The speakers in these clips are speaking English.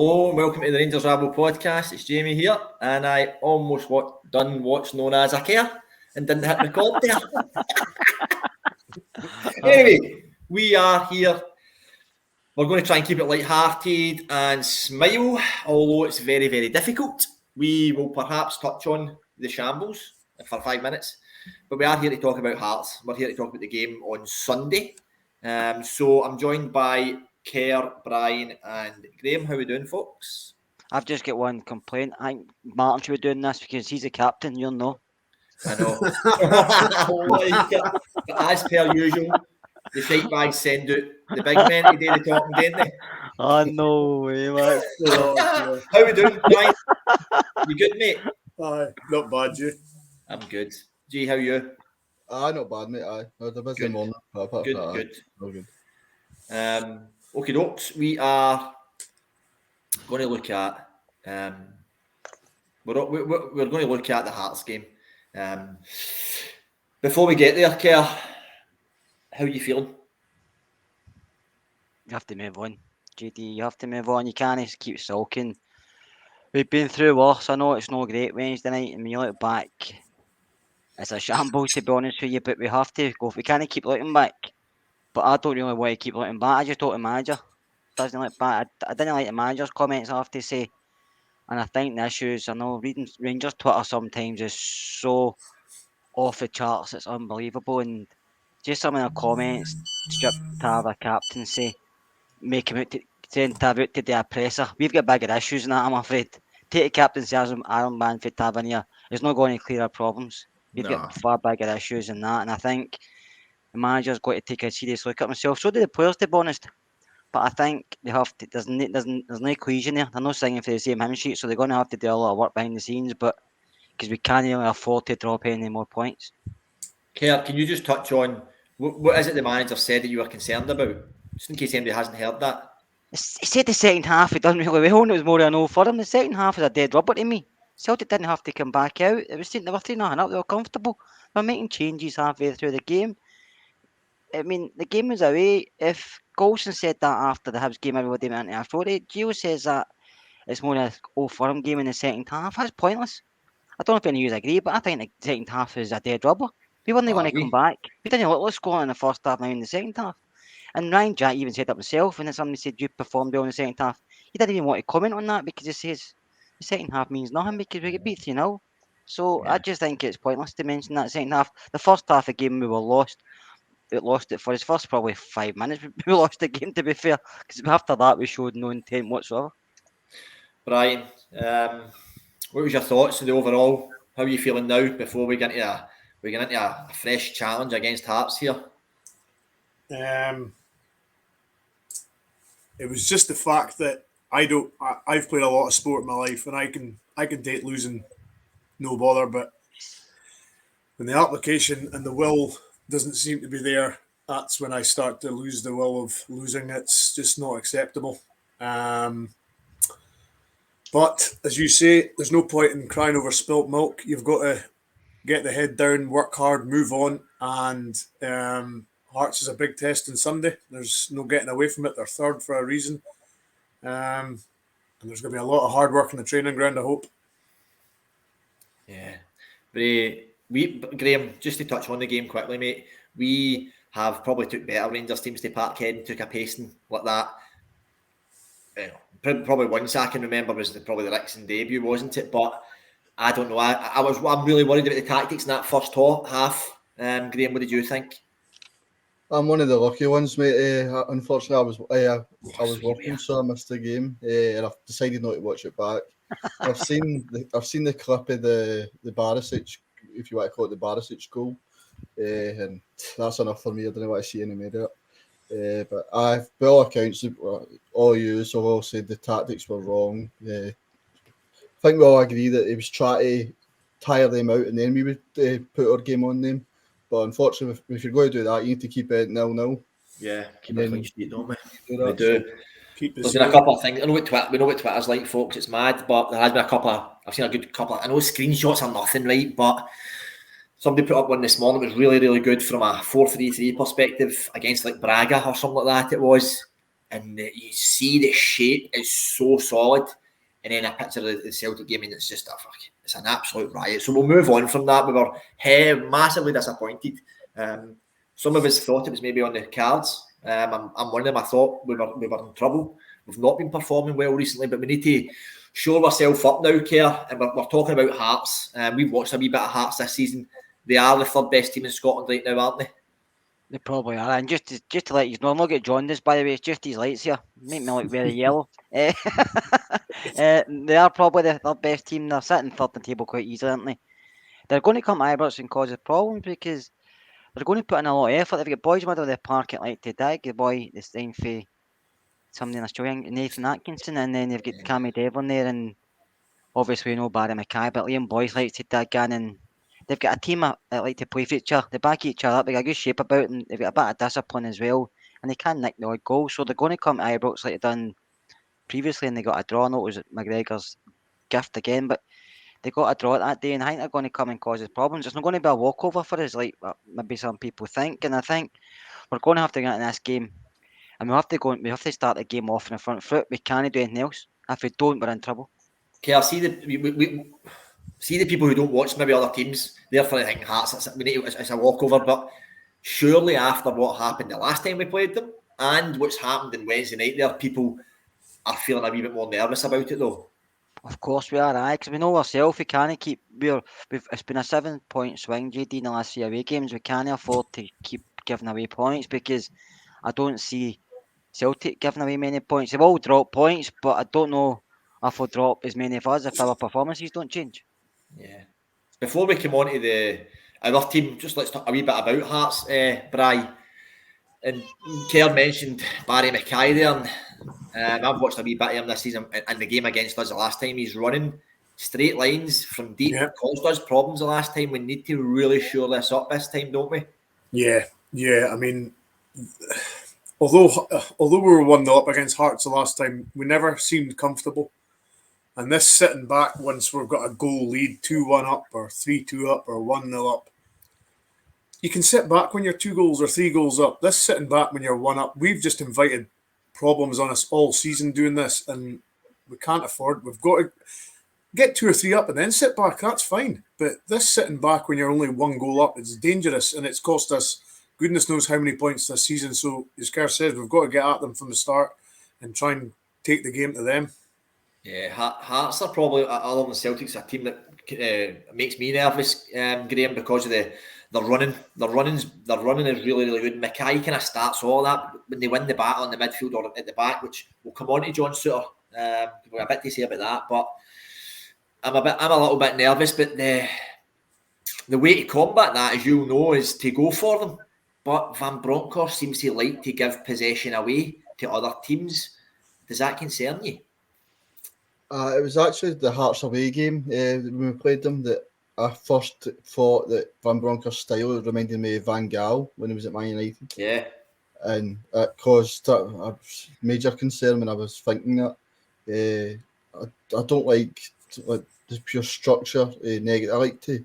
Hello and welcome to the Rangers Rabble podcast. It's Jamie here, and I almost done what's known as a Kerr and didn't hit record there. Anyway, we are here. We're going to try and keep it light-hearted and smile, although it's very, very difficult. We will perhaps touch on the shambles for 5 minutes, but we are here to talk about Hearts. We're here to talk about the game on Sunday. So I'm joined by Kerr, Bryan and Graeme. How are we doing, folks? I've just got one complaint. I think Martin should be doing this because he's the captain, you'll know. I know. But as per usual, the shite bags send out the big men to do the talking, don't they? Oh, no way, man. How are we doing, Bryan? You good, mate? Aye, not bad, you. I'm good. G, how are you? Aye, not bad, mate. Aye, I had a busy morning. Good. Good. Okay, dokes. We are going to look at we're going to look at the Hearts game. Before we get there, Kerr, how are you feeling? You have to move on, JD. You have to move on. You can't keep sulking. We've been through worse. I know it's no great Wednesday night, and when you look back, it's a shambles, to be honest with you, but we have to go. We can't keep looking back. But I don't really want to keep looking back. I just thought the manager doesn't look back. I didn't like the manager's comments, I have to say. And I think the issues, I know reading Rangers Twitter sometimes is so off the charts, it's unbelievable. And just some of the comments, strip Tava captaincy, make him out to send Tava out to the oppressor. We've got bigger issues than that, I'm afraid. Take the captaincy as an Iron Man for Tavernier. It's not going to clear our problems. We've got far bigger issues than that. And I think the manager's got to take a serious look at himself. So do the players, to be honest. But I think they have to. There's no cohesion there. They're not singing for the same hymn sheet, so they're going to have to do a lot of work behind the scenes. But because we can't really afford to drop any more points. Kerr, can you just touch on what is it the manager said that you were concerned about, just in case anybody hasn't heard that? He said the second half he done really well, and it was more than a no for him. The second half is a dead rubber to me. Celtic didn't have to come back out. It was they were 3-0 up. They were comfortable. They were making changes halfway through the game. I mean, the game was away. If Golson said that after the Hibs game, everybody went into a fury. Gio says that it's more a old firm game in the second half. That's pointless. I don't know if any of you agree, but I think the second half is a dead rubber. We weren't going to come back. We didn't look like scoring in the first half, now in the second half. And Ryan Jack even said that himself, and then somebody said you performed well in the second half. He didn't even want to comment on that because he says the second half means nothing because we get beat 3-0. So I just think it's pointless to mention that second half. The first half of the game we were lost. It lost it for his first probably 5 minutes. We lost the game, to be fair, because after that we showed no intent whatsoever. Bryan, what was your thoughts on the overall? How are you feeling now before we get into a fresh challenge against Hearts here? It was just the fact that I've played a lot of sport in my life, and I can date losing no bother, but when the application and the will doesn't seem to be there, that's when I start to lose the will of losing. It's just not acceptable. But as you say, there's no point in crying over spilt milk. You've got to get the head down, work hard, move on, and Hearts is a big test on Sunday. There's no getting away from it. They're third for a reason. And there's going to be a lot of hard work in the training ground, I hope. Yeah. Graeme, just to touch on the game quickly, mate, we have probably took better Rangers teams to Parkhead and took a pacing like that. Probably one I can remember was probably the Rickson debut, wasn't it? But I don't know. I'm really worried about the tactics in that first half. Graeme, what did you think? I'm one of the lucky ones, mate. Unfortunately, I was working, so I missed the game, and I've decided not to watch it back. I've seen the clip of the Barišić, if you want to call it the Barišić goal, and that's enough for me. I don't want to see any more of it. But by all accounts, all you have all said the tactics were wrong. I think we all agree that he was trying to tire them out, and then we would put our game on them. But unfortunately, if you're going to do that, you need to keep it 0-0. Yeah, keep it clean sheet, don't we? We do. There's been a couple of things. We know what Twitter's like, folks. It's mad, but there has been a couple of. I've seen a good couple. I know screenshots are nothing, right? But somebody put up one this morning that was really, really good from a 4-3-3 perspective against like Braga or something like that. It was, and you see the shape is so solid. And then a picture of the Celtic game, and it's just it's an absolute riot. So we'll move on from that. We were massively disappointed. Some of us thought it was maybe on the cards. I'm one of them. I thought we were in trouble. We've not been performing well recently, but we need to shore ourselves up now, Kerr. And we're talking about Hearts. We've watched a wee bit of Hearts this season. They are the third best team in Scotland right now, aren't they? They probably are. And just to let you know, I'm not getting John this, by the way, it's just these lights here. Make me look very yellow. They are probably the third best team. They're sitting third in the table quite easily, aren't they? They're going to come to Ibrox and cause a problem because they're going to put in a lot of effort. They've got boys middle of the park at like to dig, the boy that's signed for somebody in Australia, Nathan Atkinson, and then they've got Cammy Devlin there, and obviously we know Barry Mackay, but Liam Boyce likes to dig in, and they've got a team that like to play for each other. They back each other up, they've got a good shape about them, they've got a bit of discipline as well, and they can nick the odd goal, so they're going to come to Ibrox like they've done previously, and they got a draw. No, it was McGregor's gift again, but they got a draw that day, and I think they're going to come and cause us problems. It's not going to be a walkover for us like maybe some people think, and I think we're going to have to get in this game, and we have to start the game off in the front foot. We can't do anything else. If we don't, we're in trouble. Okay, I see the people who don't watch maybe other teams. Therefore, I think Hearts it's a walkover. But surely after what happened the last time we played them and what's happened on Wednesday night, there people are feeling a wee bit more nervous about it, though. Of course we are, because we know ourselves. We can't keep. It's been a 7-point swing, JD, in the last 3 away games. We can't afford to keep giving away points because I don't see Celtic giving away many points. They will drop points, but I don't know if we'll drop as many of us if our performances don't change. Yeah. Before we come on to the other team, just let's talk a wee bit about Hearts, Bri. And Kerr mentioned Barry Mackay there. And I've watched a wee bit of him this season in the game against us the last time. He's running straight lines from deep. Yeah. Caused us problems the last time. We need to really shore this up this time, don't we? Yeah. I mean, although we were 1-0 up against Hearts the last time, we never seemed comfortable. And this sitting back once we've got a goal lead, 2-1 up or 3-2 up or 1-0 up. You can sit back when you're 2 goals or 3 goals up. This sitting back when you're 1 up, we've just invited problems on us all season doing this, and we can't afford. We've got to get 2 or 3 up and then sit back. That's fine. But this sitting back when you're only 1 goal up, it's dangerous, and it's cost us goodness knows how many points this season. So, as Kerr says, we've got to get at them from the start and try and take the game to them. Yeah, Hearts are probably, other than Celtic's, a team that makes me nervous, Graeme, because of the running. The running is really, really good. Mackay kind of starts all that when they win the battle in the midfield or at the back, which we'll come on to John Souttar. We've got a bit to say about that, but I'm a little bit nervous. But the way to combat that, as you'll know, is to go for them. But Van Bronckhorst seems to like to give possession away to other teams. Does that concern you? It was actually the Hearts away game when we played them that I first thought that Van Bronckhorst's style reminded me of Van Gaal when he was at Man United. Yeah. And it caused a major concern when I was thinking that. I don't like the pure structure negative. I like to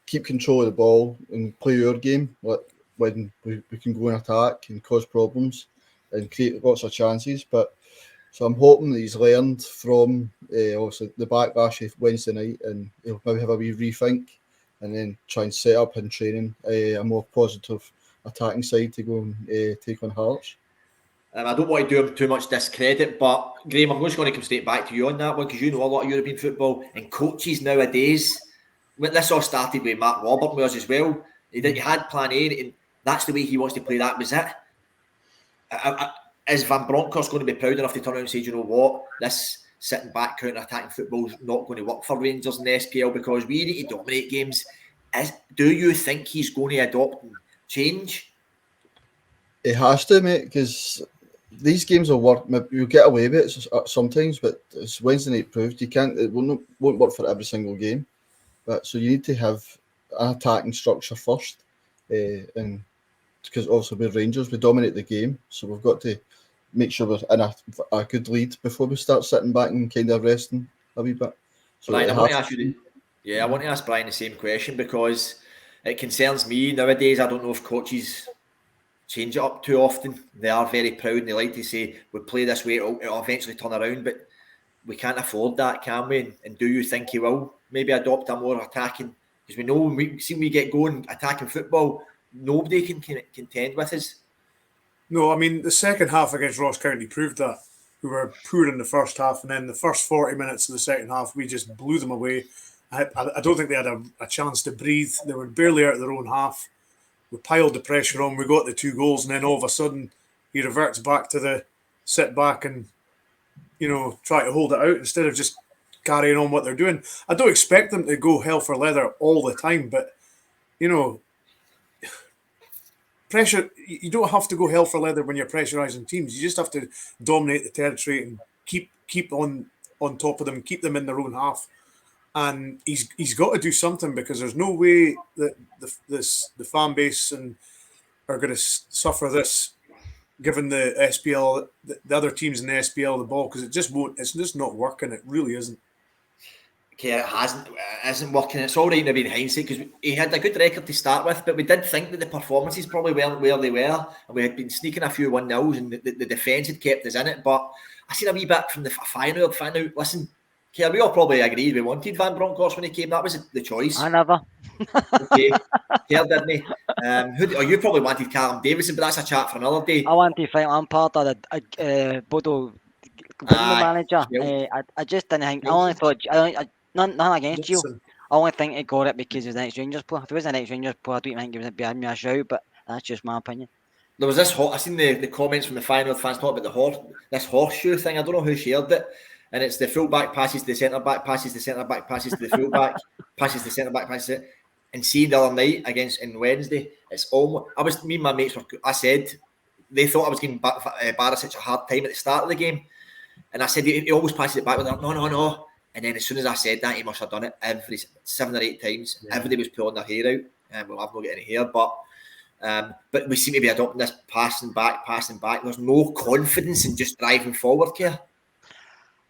keep control of the ball and play our game when we can go and attack and cause problems and create lots of chances. But so I'm hoping that he's learned from also the backlash of Wednesday night, and he'll maybe have a wee rethink and then try and set up in training a more positive attacking side to go and take on Hearts. I don't want to do him too much discredit, but Graeme, I'm just going to come straight back to you on that one because you know a lot of European football and coaches nowadays. This all started with Mark Robert with us as well. He had plan A, and that's the way he wants to play. That was it. Is Van Bronckhorst going to be proud enough to turn around and say, you know what, this sitting back counter-attacking football is not going to work for Rangers in the SPL because we need to dominate games? Do you think he's going to adopt and change? He has to, mate, because these games will work. You'll get away with it sometimes, but as Wednesday night proved, it won't work for every single game. But so you need to have an attacking structure first, and because also we're Rangers, we dominate the game, so we've got to make sure we're in a good lead before we start sitting back and kind of resting a wee bit. So Brian, I want to ask Brian the same question because it concerns me nowadays. I don't know if coaches change it up too often. They are very proud and they like to say, we play this way, it'll eventually turn around, but we can't afford that, can we? And do you think he will maybe adopt a more attacking? Because we know when we get going attacking football, nobody can contend with us. No, I mean, the second half against Ross County proved that. We were poor in the first half, and then the first 40 minutes of the second half, we just blew them away. I don't think they had a chance to breathe. They were barely out of their own half. We piled the pressure on. We got the 2 goals, and then all of a sudden, he reverts back to the sit back and, try to hold it out instead of just carrying on what they're doing. I don't expect them to go hell for leather all the time, but, pressure, you don't have to go hell for leather when you're pressurising teams. You just have to dominate the territory and keep on top of them, keep them in their own half. And he's got to do something, because there's no way that the fan base are going to suffer this, given the SPL, the other teams in the SPL, the ball, because it just won't. It's just not working. It really isn't. Okay, it isn't working. It's all right maybe in hindsight, because he had a good record to start with, but we did think that the performances probably weren't where they were, and we had been sneaking a few 1-0s, and the defence had kept us in it. But I seen a wee bit from the fan out. Listen, Kerr, we all probably agreed we wanted Van Bronckhorst when he came. That was the choice. I never. Okay, Kerr didn't he? You probably wanted Callum Davison, but that's a chat for another day. I want to find Lampard or the Bodo manager. I just didn't think. I only thought. Nothing against you. I only think he got it because he was an ex-Rangers player. If he was an ex-Rangers player, I don't think he was behind me a shout, but that's just my opinion. There was this I seen the comments from the Feyenoord fans talking about this horseshoe thing. I don't know who shared it. And it's the fullback passes to the centre-back, passes to the centre-back, passes to the fullback, passes to the centre-back, passes it. And see the other night in Wednesday, it's almost, me and my mates I said, they thought I was giving Barišić a hard time at the start of the game. And I said, he always passes it back with no. And then as soon as I said that, he must have done it every 7 or 8 times. Yeah. Everybody was pulling their hair out. And we'll have no get any hair, but we seem to be adopting this passing back. There's no confidence in just driving forward, Kerr.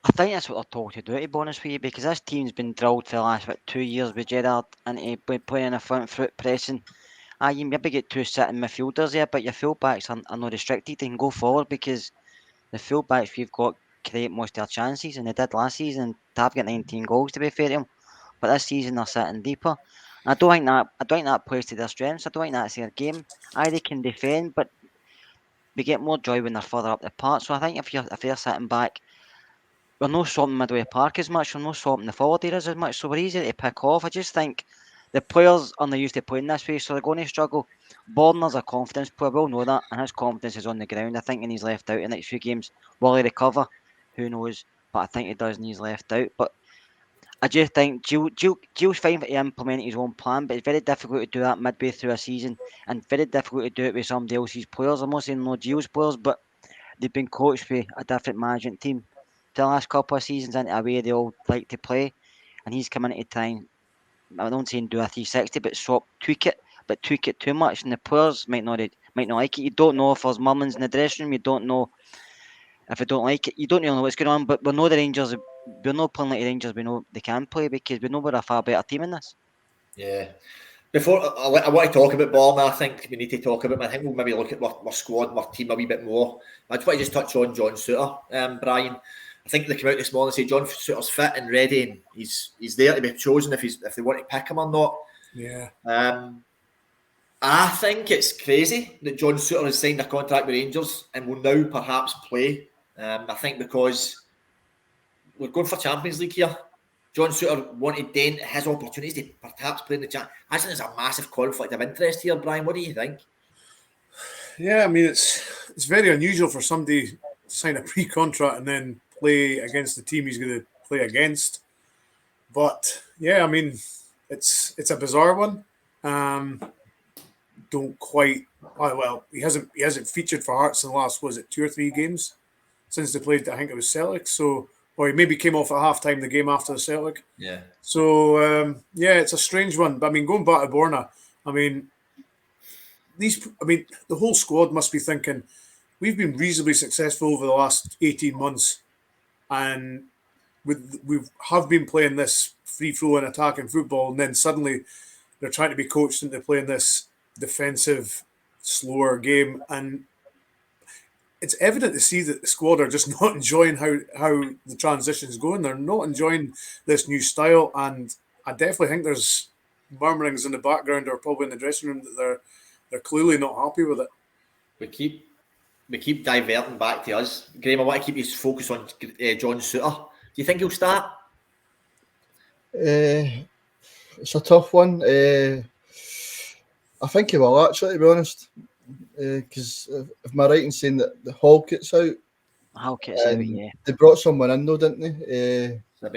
I think that's what they're told to do, to be honest with you, because this team's been drilled for the last 2 years with Gerrard and to playing a front foot pressing. You maybe get 2 sitting midfielders there, but your fullbacks are not restricted. They can go forward because the fullbacks we've got create most of their chances, and they did last season. They've got 19 goals, to be fair to them, but this season they're sitting deeper. I don't think that plays to their strengths. I don't think that's their game. They can defend, but we get more joy when they're further up the park. So I think if they're sitting back, we're not swamping midway park as much, we're not swamping the forward areas as much, so we're easier to pick off. I just think the players are not used to playing this way, so they're going to struggle. Borna's a confidence player, we'll know that, and his confidence is on the ground. I think when he's left out in the next few games, will he recover? Who knows? But I think he does when he's left out. But I just think Gio's fine to implement his own plan, but it's very difficult to do that midway through a season, and very difficult to do it with somebody else's players. I'm not saying no Gio's players, but they've been coached by a different management team the last couple of seasons into a way they all like to play, and he's coming in to try and, I don't say do a 360, but tweak it too much, and the players might not like it. You don't know if there's murmurings in the dressing room. You don't know if they don't like it. You don't really know what's going on. But we know the Rangers. We're not playing like the Rangers. We know they can play because we know we're a far better team in this. Yeah. Before I want to talk about Borna, I think we need to talk about him. I think we'll maybe look at our squad and our team a wee bit more. I just want to touch on John Souttar, Brian. I think they came out this morning and said John Souttar's fit and ready, and he's there to be chosen if they want to pick him or not. Yeah. I think it's crazy that John Souttar has signed a contract with Rangers and will now perhaps play. I think because we're going for Champions League here. John Souttar wanted then his opportunities to perhaps play in the Champions League. I think there's a massive conflict of interest here, Brian. What do you think? Yeah, I mean, it's very unusual for somebody to sign a pre-contract and then play against the team he's going to play against. But yeah, I mean, it's a bizarre one. Don't quite. Well, he hasn't featured for Hearts in the last 2 or 3 games since they played. I think it was Celtic. So, or he maybe came off at halftime the game after the Celtic. Yeah. So it's a strange one. But I mean, going back to Borna, I mean, the whole squad must be thinking we've been reasonably successful over the last 18 months, and we have been playing this free-flowing attacking football, and then suddenly they're trying to be coached into playing this defensive slower game, and it's evident to see that the squad are just not enjoying how the transition's going. They're not enjoying this new style, and I definitely think there's murmurings in the background or probably in the dressing room that they're clearly not happy with it. We keep diverting back to us. Graeme, I want to keep you focused on John Souttar. Do you think he'll start? It's a tough one. I think he will, actually, to be honest. Because if I'm right in saying that the Halkett's out. Halkett's out, yeah. They brought someone in, though, didn't they? I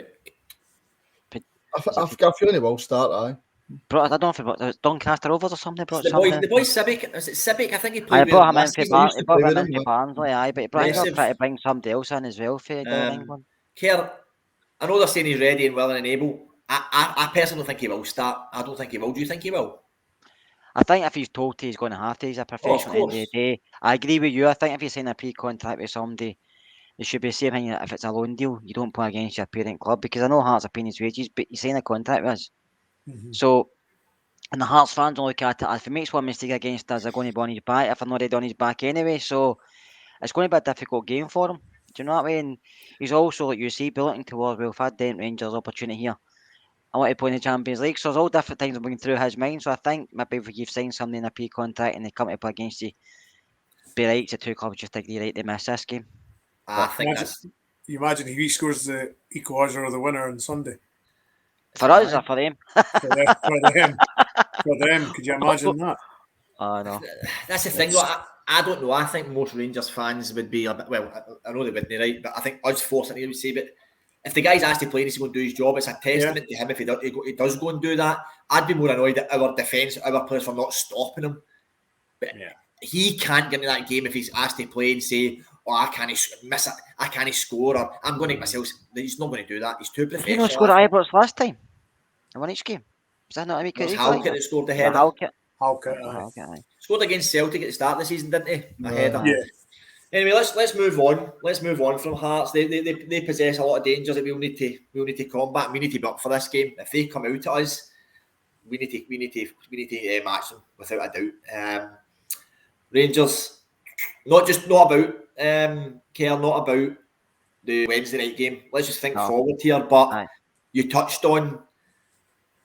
feel he will start, aye. Brought, I don't know if it was Doncaster Rovers or something. Brought the boy Civic. Is it Civic? I think he played. I brought him in for he brought him in for Barnsley, aye. But he brought try to bring somebody else in as well for England. Kerr, I know they're saying he's ready and willing and able. I personally think he will start. I don't think he will. Do you think he will? I think if he's told he's going to have to, he's a professional at the end of the day. I agree with you. I think if you sign a pre-contract with somebody, it should be the same thing. If it's a loan deal, you don't play against your parent club, because I know Hearts are paying his wages, but you sign a contract with us. Mm-hmm. So, and the Hearts fans don't look at it as if he makes one mistake against us, they're going to be on his back if they're not ready on his back anyway. So, it's going to be a difficult game for him. Do you know what I mean? He's also, like you see, looking towards, well, if I had Dent Rangers opportunity here, I want to play in the Champions League. So there's all different things going through his mind. So I think maybe if you've signed somebody in a pre-contract and they come to play against you, be right to two clubs just agree right to miss this game. I think that's... You imagine if he scores the equaliser or the winner on Sunday? For us or for them? For them. Could you imagine that? Oh, no. That's the thing. I don't know. I think most Rangers fans would be a bit... Well, I know they wouldn't, right? But I think us forcing it, would say, but if the guy's asked to play and he's going to do his job, it's a testament to him if he does go and do that. I'd be more annoyed at our defence, our players for not stopping him. But he can't get into that game if he's asked to play and say, oh, I can't miss it, I can't score, or I'm going to make myself... He's not going to do that. He's too professional. You know, scored at Ibrox last time. I won each game. Was that not a week? It was Halkett that scored the header. Halkett. Scored against Celtic at the start of the season, didn't he? A header. Yeah. Anyway, let's move on. Let's move on from Hearts. They possess a lot of dangers that we'll need to combat. We need to be up for this game. If they come out at us, we need to match them without a doubt. Rangers, not about Kerr, not about the Wednesday night game. Let's just think forward here. But you touched on.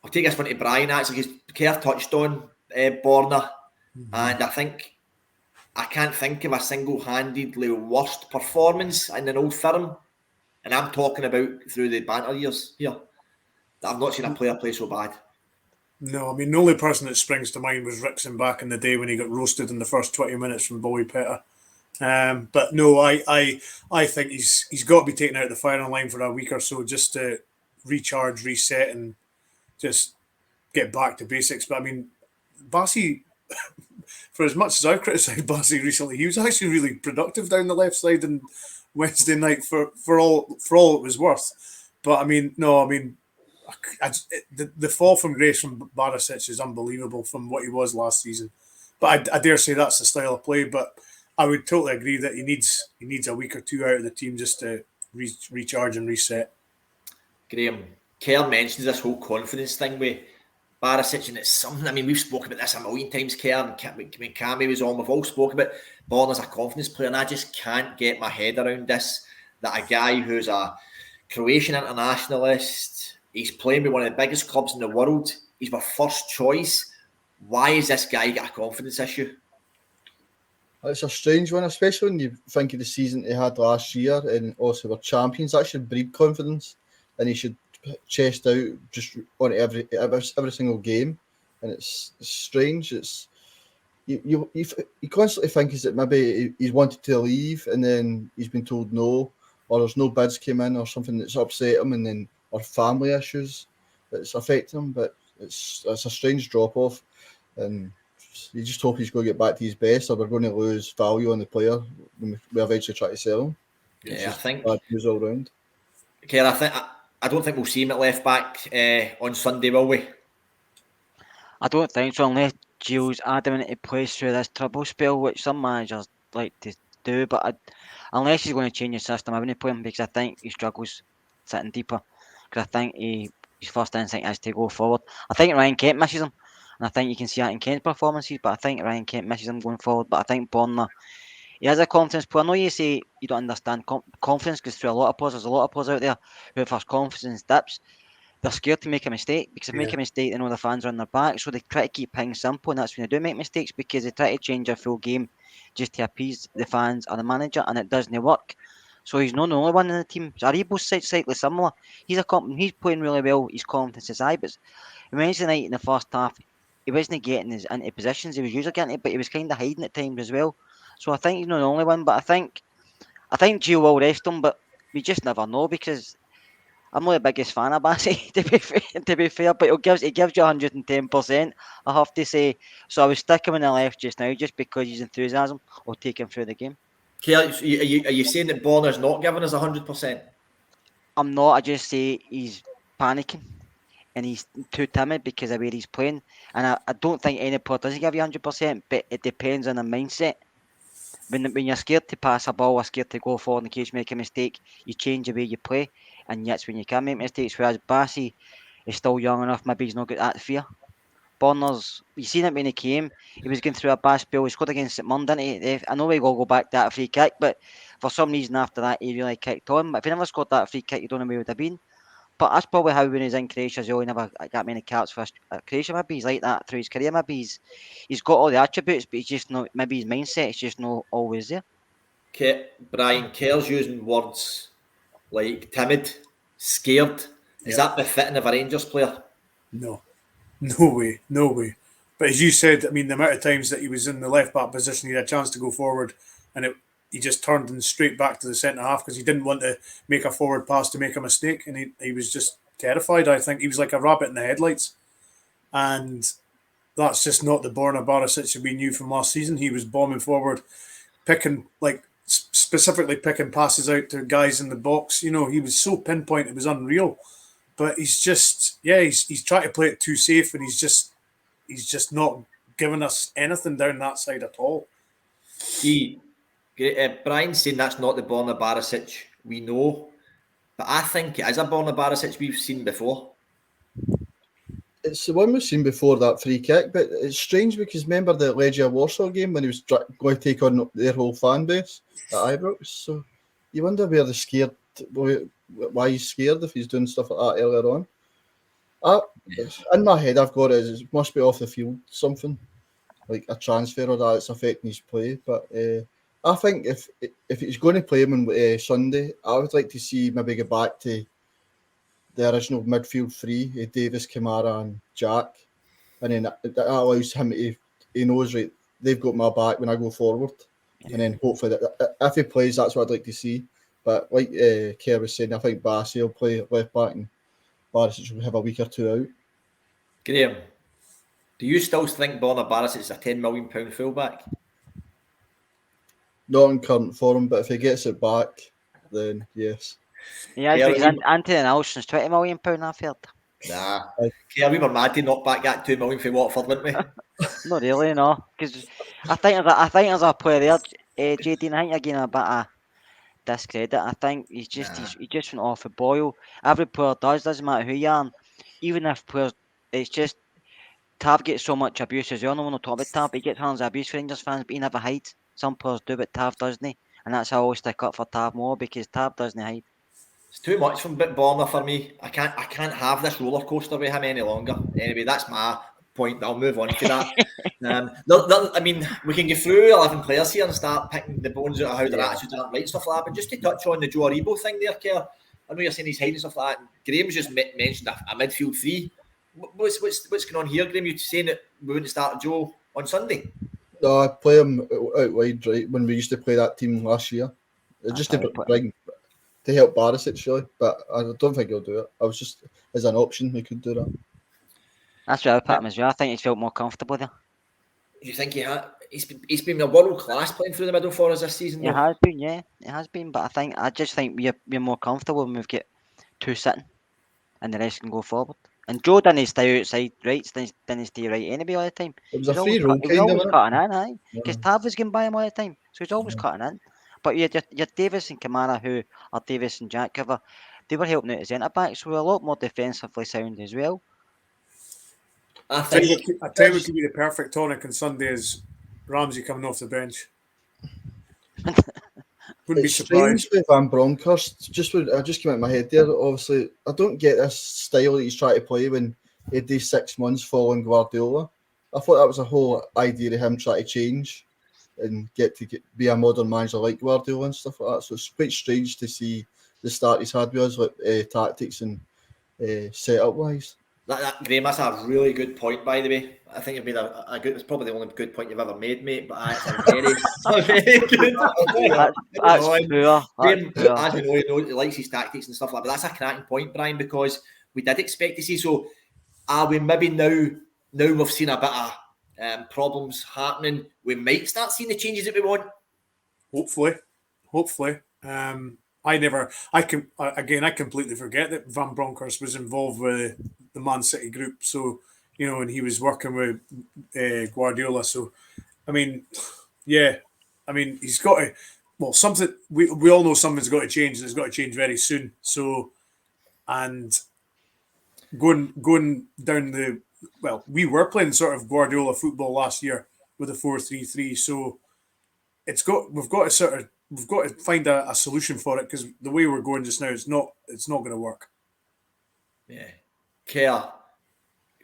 I'll take this one to Bryan actually, because Kerr touched on Borna, and I can't think of a single-handedly worst performance in an Old Firm, and I'm talking about through the banter years here, that I've not seen a player play so bad. No, I mean, the only person that springs to mind was Rickson back in the day when he got roasted in the first 20 minutes from Bowie Petter. But no, I think he's got to be taken out of the firing line for a week or so just to recharge, reset, and just get back to basics. But I mean, Bassi, for as much as I've criticised Bassi recently, he was actually really productive down the left side on Wednesday night for all it was worth. But I mean, the fall from grace from Barišić is unbelievable from what he was last season. But I dare say that's the style of play. But I would totally agree that he needs a week or two out of the team just to recharge and reset. Graeme, Kerr mentions this whole confidence thing with Barišić, and it's something, I mean, we've spoken about this a million times, Kerr, and when Cammy was on, we've all spoken about Borna's a confidence player, and I just can't get my head around this, that a guy who's a Croatian internationalist, he's playing with one of the biggest clubs in the world, he's my first choice. Why has this guy got a confidence issue? It's a strange one, especially when you think of the season he had last year, and also we're champions. That should breed confidence, and he should chest out just on every single game, and it's strange. It's you constantly think is that maybe he's wanted to leave and then he's been told no, or there's no bids came in or something that's upset him, and then or family issues that's affecting him. But it's a strange drop off, and you just hope he's going to get back to his best, or we're going to lose value on the player when we eventually try to sell him. Yeah, I think bad news all round. Okay, I don't think we'll see him at left back on Sunday, will we? I don't think so, unless Gio's adamant he plays through this trouble spell, which some managers like to do. But unless he's going to change his system, I wouldn't play him, because I think he struggles sitting deeper. Because I think his first instinct is to go forward. I think Ryan Kent misses him. And I think you can see that in Kent's performances, but I think Ryan Kent misses him going forward. But I think Borna, he has a confidence player. I know you say you don't understand confidence goes through a lot of players. There's a lot of players out there who, if their confidence dips, they're scared to make a mistake, because if they make a mistake, they know the fans are on their back. So they try to keep things simple, and that's when they do make mistakes, because they try to change their full game just to appease the fans or the manager, and it doesn't work. So he's not the only one in the team. Aribo's slightly similar. He's playing really well. His confidence is high, but Wednesday night in the first half, he wasn't getting his into positions. He was usually getting it, but he was kind of hiding at times as well. So I think he's not the only one. But I think Gio will rest him, but we just never know, because I'm not the biggest fan of Bassey, to be fair, but he gives you 110%, I have to say. So I would stick him in the left just now, just because his enthusiasm will take him through the game. Kerr, are you saying that Borna's not giving us 100%? I'm not. I just say he's panicking and he's too timid because of where he's playing. And I don't think any player doesn't give you 100%, but it depends on the mindset. When you're scared to pass a ball or scared to go forward in case you make a mistake, you change the way you play, and that's when you can make mistakes. Whereas Bassey is still young enough, maybe he's not got that fear. Borna's, you seen it when he came, he was going through a bad spell. He scored against St Mirren, didn't he? I know we will go back to that free kick, but for some reason after that he really kicked on. But if he never scored that free kick, you don't know where he would have been. But that's probably how when he's in Croatia as well, he never got many caps for Croatia. Maybe he's like that through his career. Maybe he's got all the attributes, but he's just not. Maybe his mindset is just not always there. Bryan, Kerr's using words like timid, scared. Is that befitting of a Rangers player? No way. But as you said, I mean, the amount of times that he was in the left back position, he had a chance to go forward, and he just turned him straight back to the centre half because he didn't want to make a forward pass to make a mistake, and he was just terrified. I think he was like a rabbit in the headlights, and that's just not the Borna Barišić that we knew from last season. He was bombing forward, specifically picking passes out to guys in the box. You know, he was so pinpoint, it was unreal. But he's just, he's trying to play it too safe, and he's just not giving us anything down that side at all. Brian's saying that's not the Borna Barišić we know, but I think it is a Borna Barišić we've seen before. It's the one we've seen before, that free kick, but it's strange because remember the Legia Warsaw game when he was going to take on their whole fan base at Ibrox? So you wonder where the scared, why he's scared if he's doing stuff like that earlier on. In my head, I've got it must be off the field, something like a transfer or that's affecting his play. But I think if he's going to play him on Sunday, I would like to see maybe go back to the original midfield three, Davis, Kamara and Jack. And then that allows him to, he knows, right, they've got my back when I go forward. Yeah. And then hopefully, if he plays, that's what I'd like to see. But like Kerr was saying, I think Bassey will play left back and Barišić will have a week or two out. Graeme, do you still think Borna Barišić is a £10 million fullback? Not in current form, but if he gets it back, then yes. Yeah, because Anthony Nelson's £20 million, I've heard. Nah. Kerr, we were mad to knock back that $2 million for Watford, weren't we? Not really, no. Because I think there's a player there, JD, and I think you're getting a bit of discredit. I think he just went off the boil. Every player doesn't matter who you are. Even if players, it's just Tav gets so much abuse as well. No one will talk about Tav, but he gets tons of abuse for Rangers fans, but he never hides. Some players do, but Tav doesn't. And that's how I always stick up for Tav more, because Tav doesn't hide. It's too much from Borna for me. I can't have this roller coaster with him any longer. Anyway, that's my point. I'll move on to that. I mean, we can go through 11 players here and start picking the bones out of how their attitudes aren't right, stuff like that. But just to touch on the Joe Aribo thing there, Kerr, I know you're saying he's hiding stuff like that. Graham's just mentioned a midfield three. What's going on here, Graeme? You're saying that we wouldn't start Joe on Sunday? No, I play him out wide, right, when we used to play that team last year. Just to help Barišić, really, but I don't think he'll do it. I was just, as an option, he could do that. That's where I put him as well. I think he's felt more comfortable there. Do you think he's been a world class playing through the middle for us this season? It has been, yeah, it has been. But I just think we're more comfortable when we've got two sitting, and the rest can go forward. And Joe didn't stay outside right, didn't stay right anyway all the time. It was a free roll kind of. He was always cutting in, because Tav was getting by him all the time, so he's always cutting in. But your Davis and Kamara, who are Davis and Jack cover, they were helping out as centre backs, so we're a lot more defensively sound as well. I think I tell you what could be the perfect tonic on Sunday is Ramsey coming off the bench. Wouldn't be It's strange surprised. with Van Bronckhorst. I just came out of my head there. Obviously, I don't get this style that he's trying to play when he had these 6 months following Guardiola. I thought that was a whole idea of him trying to change and be a modern manager like Guardiola and stuff like that. So it's quite strange to see the start he's had with us, like tactics and setup wise. Graeme, that's a really good point, by the way. I think you've made a good. It's probably the only good point you've ever made, mate. But it's a very good. That's poor. Graeme, as we know, he likes his tactics and stuff like that. But that's a cracking point, Brian, because we did expect to see. So, are we maybe now we've seen a bit of problems happening? We might start seeing the changes that we want. Hopefully. I completely forget that Van Bronckhorst was involved with the Man City group. So, and he was working with Guardiola. So, I mean, yeah, I mean, he's got to. Well, something we all know something's got to change, and it's got to change very soon. So, and going down the we were playing sort of Guardiola football last year with a 4-3-3. So, we've got to find a solution for it, because the way we're going just now, it's not going to work. Yeah, Kerr.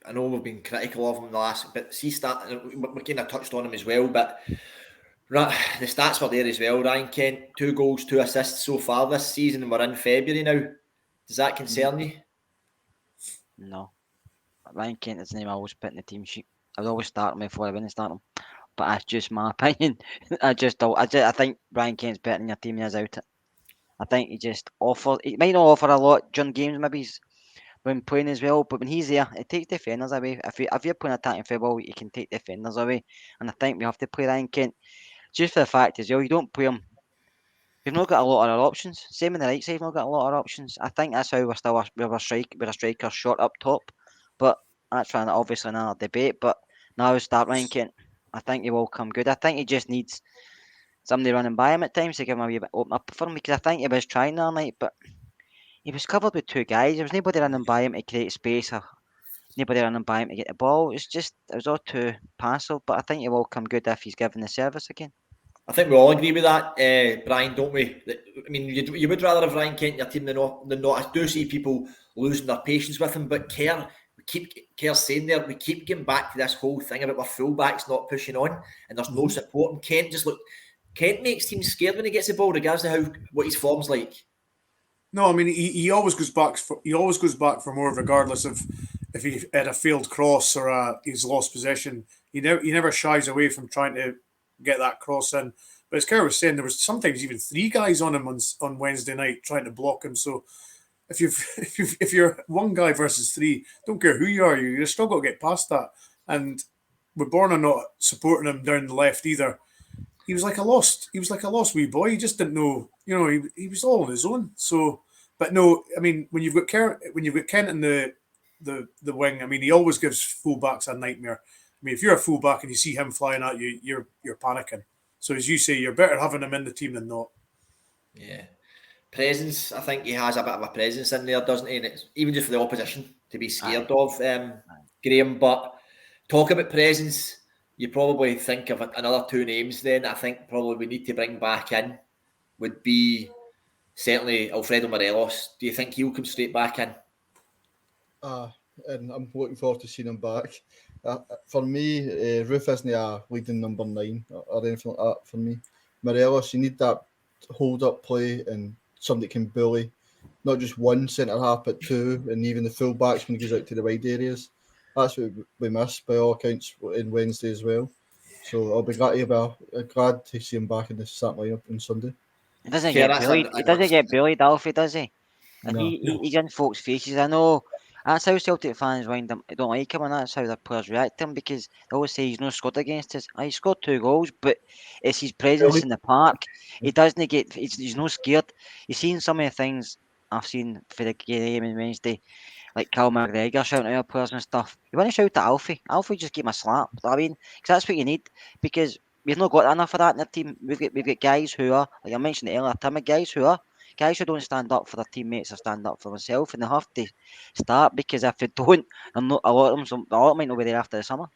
I know we've been critical of him the last, but we kind of touched on him as well. But the stats were there as well. Ryan Kent, 2 goals, 2 assists so far this season, and we're in February now. Does that concern you? No. Ryan Kent is the name I always put in the team sheet. I would always start him before I wouldn't start him. But that's just my opinion. I think Ryan Kent's better than your team is out it. I think he might not offer a lot during games, maybe he's when playing as well, but when he's there, it takes defenders away. If you're playing attacking football, you can take defenders away. And I think we have to play Ryan Kent. Just for the fact as well, you don't play him. We've not got a lot of other options. Same on the right side, we've not got a lot of options. I think that's how we're a striker short up top. But that's obviously another debate. But now we start Ryan Kent. I think he will come good. I think he just needs somebody running by him at times to give him a wee bit open up for him, because I think he was trying that night, but he was covered with 2 guys. There was nobody running by him to create space, or nobody running by him to get the ball. It was all too passive, but I think he will come good if he's given the service again. I think we all agree with that, Brian, don't we? I mean, you would rather have Ryan Kent in your team than not. I do see people losing their patience with him, but Kerr's saying there, we keep getting back to this whole thing about our fullbacks not pushing on, and there's no support. And Kent makes teams scared when he gets the ball, regardless of what his form's like. No, I mean, he always goes back for more, regardless of if he had a failed cross or he's lost possession. He never shies away from trying to get that cross in. But as Kerr was saying, there was sometimes even 3 guys on him on Wednesday night trying to block him. So if you're 1 guy versus 3, don't care who you are, you're still got to get past that. And with Borna not supporting him down the left either, he was like a lost wee boy. He just didn't know, he was all on his own. So, but no, I mean, when you've got Kent in the wing, I mean, he always gives fullbacks a nightmare. I mean, if you're a fullback and you see him flying at you, you're panicking. So as you say, you're better having him in the team than not. Yeah. Presence, I think he has a bit of a presence in there, doesn't he? And it's even just for the opposition to be scared of, Graeme. But talk about presence, you probably think of another 2 names then I think probably we need to bring back in would be certainly Alfredo Morelos. Do you think he'll come straight back in? And I'm looking forward to seeing him back. For me, Roof isn't a leading number 9 or anything like that for me. Morelos, you need that hold-up play and somebody can bully, not just 1 centre-half, but 2, and even the full-backs when he goes out to the wide areas. That's what we missed by all accounts in Wednesday as well. So I'll be glad to see him back in the starting lineup on Sunday. He doesn't get bullied. He doesn't get bullied, Alfie, does he? And No. he's in folks' faces. I know that's how Celtic fans wind him. They don't like him, and that's how their players react to him, because they always say he's not scored against us. He scored 2 goals, but it's his presence in the park. He doesn't get. He's not scared. You've seen some of the things I've seen for the game on Wednesday, like Cal McGregor shouting at our players and stuff. You want to shout at Alfie? Alfie just give him a slap. I mean, because that's what you need. Because we've not got enough of that in the team. We've got guys who are, like I mentioned earlier, timid guys who are Guys who don't stand up for their teammates or stand up for themselves, and they have to start, because if they don't, a lot of them might not be there after the summer.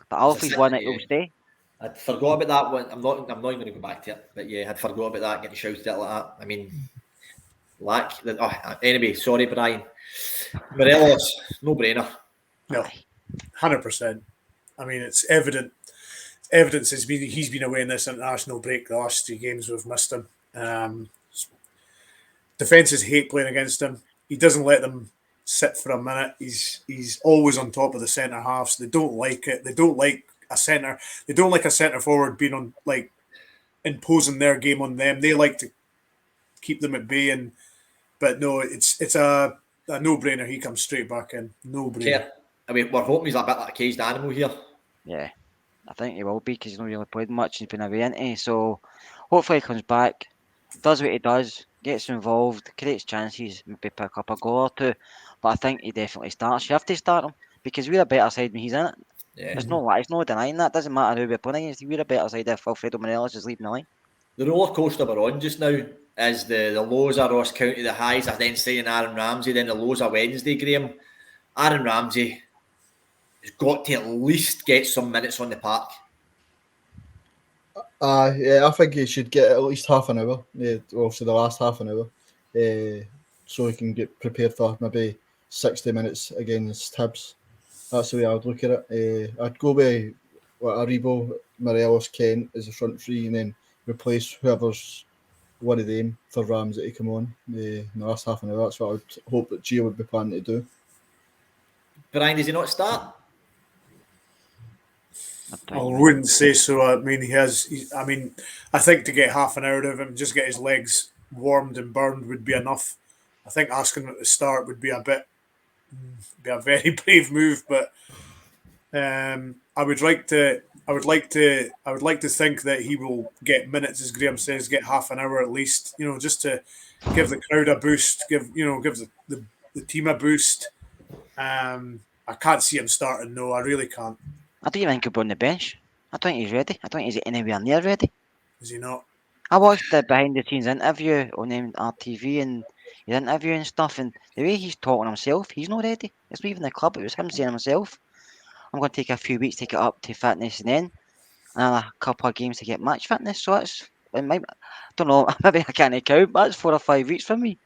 But Alfie's one that will stay. I'd forgot about that one. I'm not even going to go back to it. But yeah, I'd forgot about that, getting shouted at like that. I mean, anyway, sorry, Brian. Morelos, no brainer. No, 100%. I mean, it's evident. Evidence has been he's been away in this international break. The last 3 games we've missed him. Defenses hate playing against him. He doesn't let them sit for a minute. He's always on top of the centre halves. They don't like it. They don't like a centre. They don't like a centre forward being on, like, imposing their game on them. They like to keep them at bay. But no, it's a no-brainer. He comes straight back in. No-brainer. Kerr, I mean, we're hoping he's a bit like a caged animal here. Yeah, I think he will be, because he's not really played much. He's been away, isn't he? So hopefully he comes back, does what he does, gets involved, creates chances, maybe pick up a goal or two. But I think he definitely starts. You have to start him, because we're a better side when he's in it. Yeah. There's no denying that. Doesn't matter who we're playing against. We're a better side if Alfredo Morelos is leading the line. The roller coaster we're on just now is the lows are Ross County, the highs are then saying Aaron Ramsey, then the lows are Wednesday, Graeme. Aaron Ramsey has got to at least get some minutes on the park. Yeah, I think he should get at least half an hour. Yeah, obviously the last half an hour, so he can get prepared for maybe 60 minutes against Hibs. That's the way I would look at it. I'd go with Aribo, Morelos, Kent as the front 3, and then replace whoever's one of them for Ramsey to come on in the last half an hour. That's what I would hope that Gio would be planning to do. Brian, does he not start? I wouldn't say so. I mean, I think to get half an hour out of him, just get his legs warmed and burned would be enough. I think asking him at the start would be a very brave move, but I would like to think that he will get minutes, as Graeme says, get half an hour at least. Just to give the crowd a boost, give the team a boost. I can't see him starting. No, I really can't. I don't even think he'll be on the bench. I don't think he's ready. I don't think he's anywhere near ready. Is he not? I watched the behind the scenes interview on RTV and his interview and stuff, and the way he's talking himself, he's not ready. It's not even the club, it was him saying himself, I'm going to take a few weeks to get up to fitness, and then another couple of games to get match fitness. So I don't know, maybe I can't count, but that's 4 or 5 weeks for me.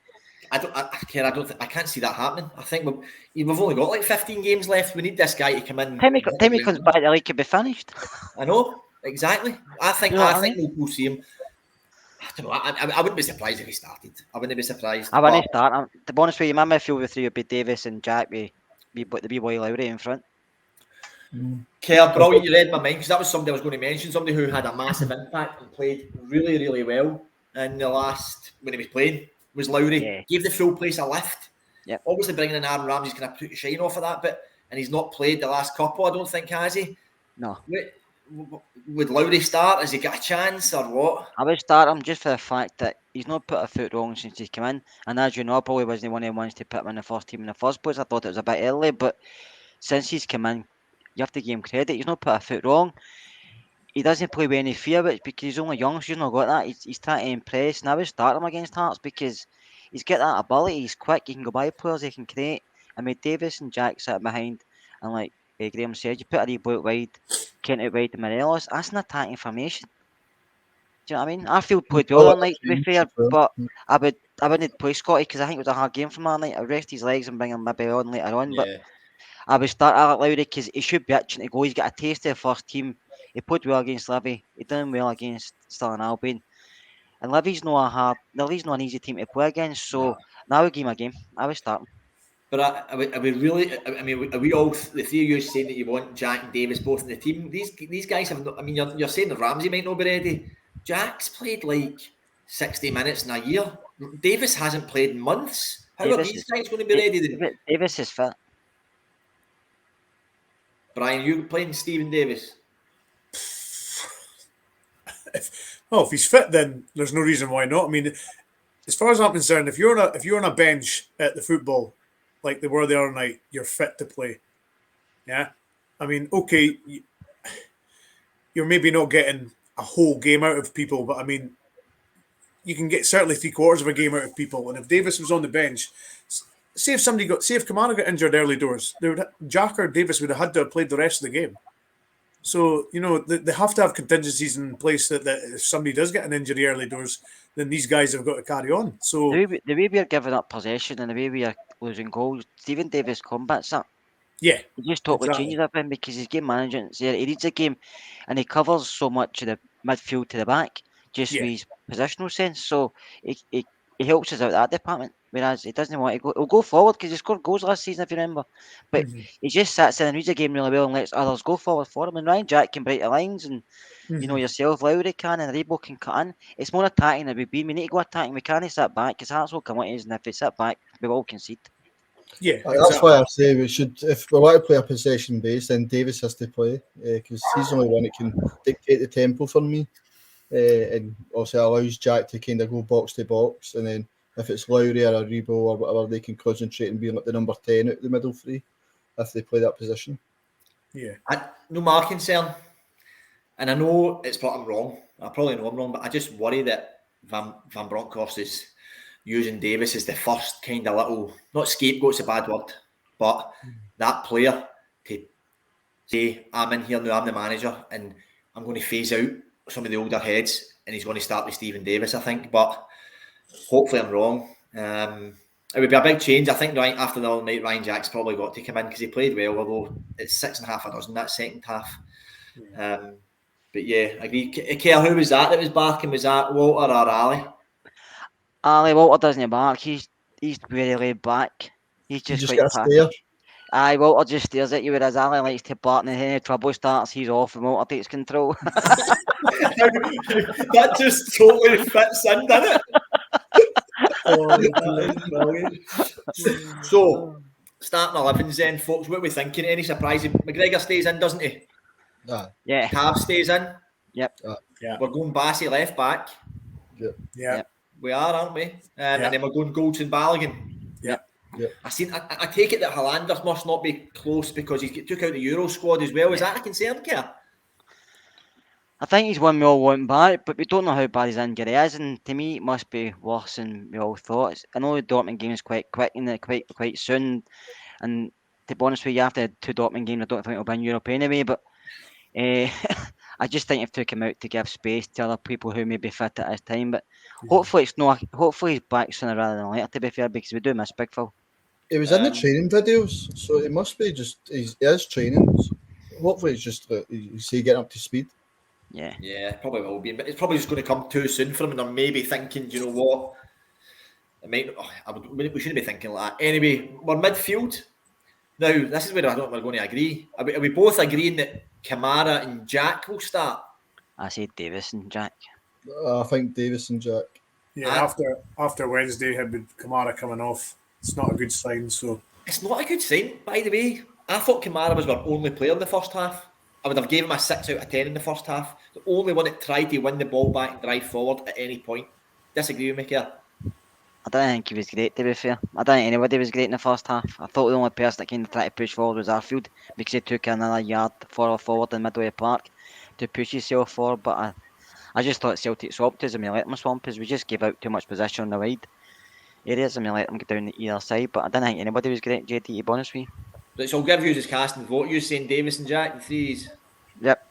I can't see that happening. I think we've only got like 15 games left. We need this guy to come in. Time he comes back, the league could be finished. I know, exactly. I think we'll see him. I don't know. I wouldn't be surprised if he started. I wouldn't be surprised. I wouldn't start. To be honest with you, my midfield with 3 would be Davis and Jack with the wee boy Lowry in front. Kerr, brilliant. You read my mind, because that was somebody I was going to mention. Somebody who had a massive impact and played really, really well in the last, when he was playing, was Lowry. Yeah. Gave the full place a lift. Yep. Obviously bringing in Aaron Ramsey's going to put a shine off of that, and he's not played the last couple, I don't think, has he? No. Would Lowry start? Has he got a chance or what? I would start him just for the fact that he's not put a foot wrong since he's come in, and as you know, probably wasn't one of the ones to put him in the first team in the first place. I thought it was a bit early, but since he's come in, you have to give him credit. He's not put a foot wrong. He doesn't play with any fear, but because he's only young, so he's not got that. He's trying to impress, and I would start him against Hearts because he's got that ability. He's quick. He can go by players. He can create. I mean, Davis and Jack sat behind, and like Graeme said, you put a Rebo out wide, Kent out wide, to Morelos. That's an attacking formation. Do you know what I mean? I feel played well that night, to be fair, but I wouldn't play Scotty because I think it was a hard game for him that night. I'd rest his legs and bring him maybe on later on, but I would start Alec Lowry because he should be itching to go. He's got a taste of the first team. He played well against Livy. He done well against Stirling Albion. And Livy's not an easy team to play against, so now I would give him a game. I would start him. But are we all, the 3 of you, saying that you want Jack and Davis both in the team? These guys have not, I mean, you're saying that Ramsey might not be ready. Jack's played like 60 minutes in a year. Davis hasn't played in months. How are these guys going to be ready then? Davis is fit. Brian, you playing Stephen Davis? If he's fit, then there's no reason why not. I mean, as far as I'm concerned, if you're on a bench at the football, like they were the other night, you're fit to play. Yeah, I mean, okay, you're maybe not getting a whole game out of people, but I mean, you can get certainly 3/4 of a game out of people. And if Davis was on the bench, say if Kamara got injured early doors, Jack or Davis would have had to have played the rest of the game. So, they have to have contingencies in place that if somebody does get an injury early doors, then these guys have got to carry on. So The way we are giving up possession and the way we are losing goals, Stephen Davis combats that. yeah, He just totally changes everything because his game management there. He reads the game and he covers so much of the midfield to the back just with his positional sense. So he helps us out that department. Whereas he doesn't want to go. He'll go forward because he scored goals last season, if you remember. But he just sits in and reads the game really well and lets others go forward for him. And Ryan Jack can break the lines and yourself, Lowry can, and Rebo can cut in. It's more attacking than we've been. We need to go attacking. We can't sit back because Hearts will come at us, and if we sit back, we will concede. Yeah, that's why I say we should. If we want to play a possession base, then Davis has to play because he's the only one that can dictate the tempo for me, and also allows Jack to kind of go box to box, and then if it's Lowry or a Rebo or whatever, they can concentrate and be like the number 10 out the middle three if they play that position. Yeah, no my concern, and I know it's what I'm wrong. I probably know I'm wrong, but I just worry that Van Bronckhorst is using Davis as the first kind of little, not scapegoat's a bad word, but that player to say, I'm in here now, I'm the manager, and I'm going to phase out some of the older heads, and he's going to start with Stephen Davis, I think. But hopefully I'm wrong. It would be a big change. I think after the other night, Ryan Jack's probably got to come in because he played well, although it's 6.5 a dozen that second half. But yeah, I agree. Kerr, who was that was back, and was that Walter or Ali? Ali, Walter doesn't bark. He's very laid back. He's just got to stare. Aye, Walter just stares at you, whereas Ali likes to bark, and if any trouble starts, he's off and Walter takes control. That just totally fits in, doesn't it? So, starting 11s then, folks, what are we thinking? Any surprises? McGregor stays in, doesn't he? Yeah. Cav stays in. Yep. Yeah. We're going Bassey left back. Yeah. We are, aren't we? And then we're going Goldson Balogun. Yeah. I take it that Hollanders must not be close because he took out the Euro squad as well. Is that a concern, Kerr? I think he's one we all want back, but we don't know how bad his injury is, and to me, it must be worse than we all thought. I know the Dortmund game is quite quick and quite soon, and to be honest with you, after the 2 Dortmund games, I don't think he'll be in Europe anyway. But I just think I've took him out to give space to other people who may be fit at his time. But hopefully he's back sooner rather than later. To be fair, because we do miss Big Phil. He was in the training videos, so it must be just he is training. So hopefully, it's just he's getting up to speed. Yeah, probably will be, but it's probably just going to come too soon for him, and I'm maybe thinking, you know what? It might. We shouldn't be thinking like that. Anyway, we're midfield. Now, this is where I don't think we're going to agree. Are we both agreeing that Kamara and Jack will start? I say Davis and Jack. I think Davis and Jack. Yeah, after Wednesday, with Kamara coming off, it's not a good sign. So it's not a good sign, by the way. I thought Kamara was our only player in the first half. I would have given him a 6 out of 10 in the first half. The only one that tried to win the ball back and drive forward at any point. Disagree with me, Kerr? I don't think he was great, to be fair. I don't think anybody was great in the first half. I thought the only person that kind of tried to push forward was Arfield because he took another yard forward in Midway Park to push himself forward. But I just thought Celtic swamped us and we let them swamp us. We just gave out too much possession on the wide areas and we let them get down either side. But I don't think anybody was great, JD, to be honest with you. Right, so I'll give you his casting vote. You're saying Davis and Jack, the threes? Yep.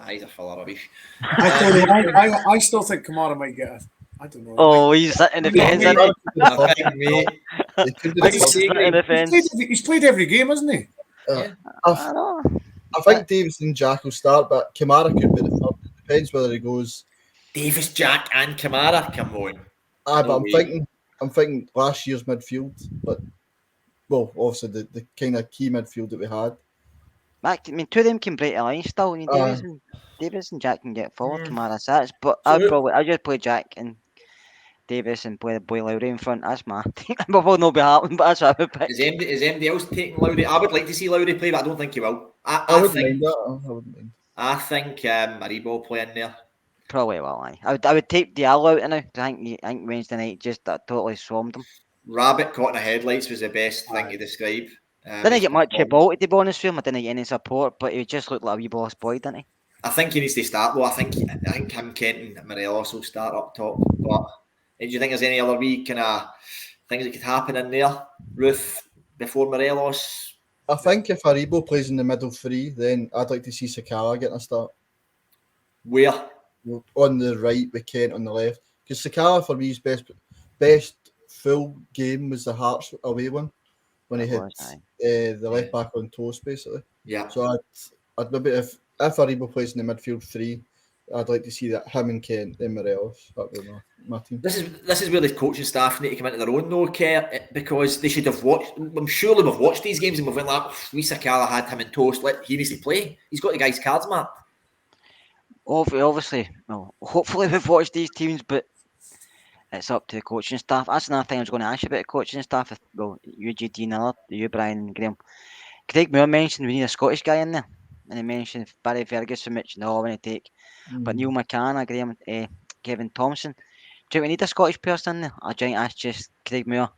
He's a full of rubbish. I still think Kamara might get it. I don't know. Oh, he's sitting in the fence, isn't he? He's played every game, hasn't he? I think Davis and Jack will start, but Kamara could be the third. It depends whether he goes. Davis, Jack, and Kamara. Come on. But I'm thinking last year's midfield, but obviously the kind of key midfield that we had. I mean, 2 of them can break the line still. I mean, Davis and Jack can get forward. Kamara sits, but I'll just play Jack and Davis and play the boy Lowry in front. That's my team. We'll not be happening, but that's what I would pick. Is anybody else taking Lowry? I would like to see Lowry play, but I don't think he will. I wouldn't mind that. I wouldn't mind. I think Maribo will play in there. Probably will. I would take Diallo out now. I think Wednesday night just totally swarmed him. Rabbit caught in the headlights was the best thing to describe. Didn't get much ball to be honest with him. I didn't get any support, but he just looked like a wee boss boy, didn't he? I think he needs to start though. I think him, Kent and Morelos will start up top. But do you think there's any other wee kind of things that could happen in there, Ruth, before Morelos? I think if Aribo plays in the middle three, then I'd like to see Sakala getting a start. Where? On the right with Kent on the left. Because Sakala, for me, his best full game was the Hearts away one, when he hit the left back on toast, basically. Yeah. So I'd maybe, if Aribo plays in the midfield three, I'd like to see that him and Kent, then Morelos. That would be my team. This is where the coaching staff need to come into their own, though, Kerr, because they should have watched. I'm sure we've watched these games and we've went like, we Sakala had him in toast. He needs to play. He's got the guy's cards marked. Obviously, well, hopefully we've watched these teams, but it's up to the coaching staff. That's another thing I was going to ask you about the coaching staff. You, GD, and you, Bryan and Graeme. Craig Moore mentioned we need a Scottish guy in there, and he mentioned Barry Ferguson, which no, I want to take. But Neil McCann, Graeme, Kevin Thompson. Do you think we need a Scottish person in there? Or do you think that's just Craig Moore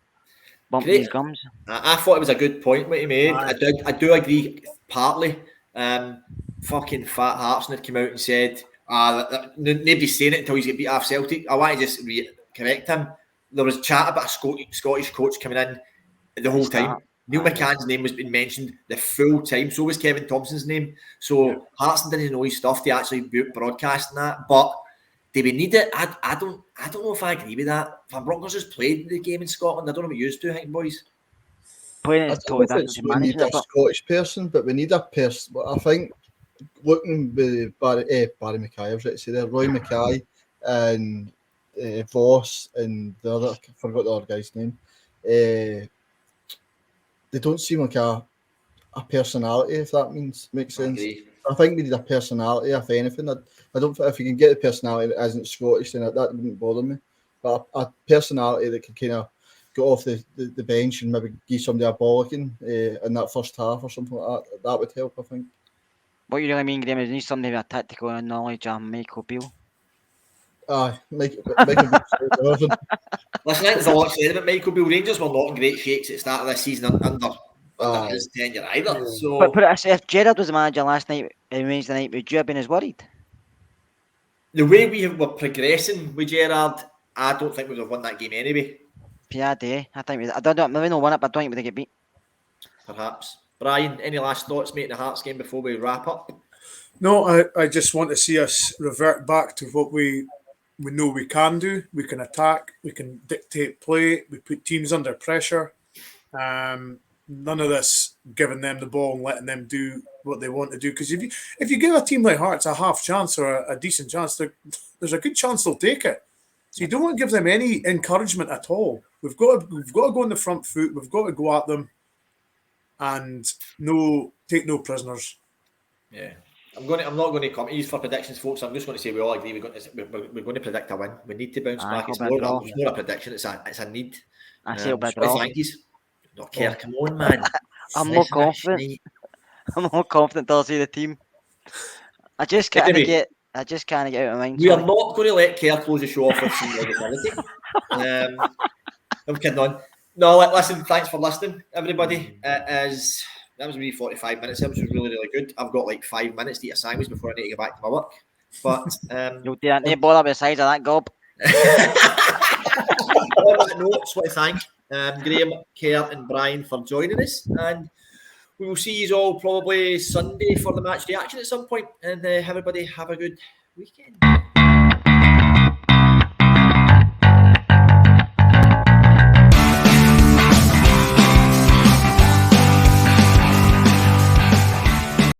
bumping his gums? I thought it was a good point what he made. I do agree partly. Fucking Fat Hartson had come out and said, nobody's saying it until he's get beat off Celtic. I want to just correct him. There was chat about a Scottish coach coming in the whole time. Neil McCann's name was being mentioned the full time. So was Kevin Thompson's name. So Hartson didn't know his stuff to actually broadcast that. But do we need it? I don't know if I agree with that. Van Bronckhorst has played the game in Scotland. I don't know what you do, I think, boys. We need a Scottish person, but we need a person. I think looking with Barry Mackay, I was right to say there, Roy Mackay and Voss and the other, I forgot the other guy's name. They don't seem like a personality, if that makes sense. I think we need a personality, if anything. I don't think if you can get a personality that isn't Scottish, then that wouldn't bother me. But a personality that can kind of go off the bench and maybe give somebody a bollocking in that first half or something like that would help, I think. What you really mean, Graeme, is you need somebody with a tactical knowledge of Michael Beale? Michael Beale. Listen, there's a lot said about Michael Beale. Rangers were not in great shakes at the start of this season under his tenure either. So, but put it, if Gerrard was the manager last night, Wednesday night, would you have been as worried? The way we were progressing with Gerrard, I don't think we would have won that game anyway. I think I don't maybe not won it, but I don't think we'd get beat. Perhaps. Bryan, any last thoughts, mate, in the Hearts game before we wrap up? No, I just want to see us revert back to what we know we can do. We can attack, we can dictate play, we put teams under pressure. None of this giving them the ball and letting them do what they want to do. Because if you give a team like Hearts a half chance or a decent chance, there's a good chance they'll take it. So you don't want to give them any encouragement at all. We've got to go on the front foot. We've got to go at them and take no prisoners. Yeah. I'm not going to come to for predictions, folks. I'm just going to say we all agree we're going to predict a win. We need to bounce back. It's not a prediction. It's a need. I say it'll be a draw. Thank you. Not Kerr, come on, man. I'm more confident. I'm more confident they'll see the team. I just can't get out of my mind. We are not going to let Kerr close the show off with some negativity. I'm kidding on. No, listen, thanks for listening, everybody. That was really 45 minutes. That was really, really good. I've got like 5 minutes to eat a sandwich before I need to get back to my work. But you'll do that. No bother with the size of that gob. On that note, I just want to thank Graeme, Kerr and Bryan for joining us, and we will see you all probably Sunday for the match day action at some point, and everybody have a good weekend.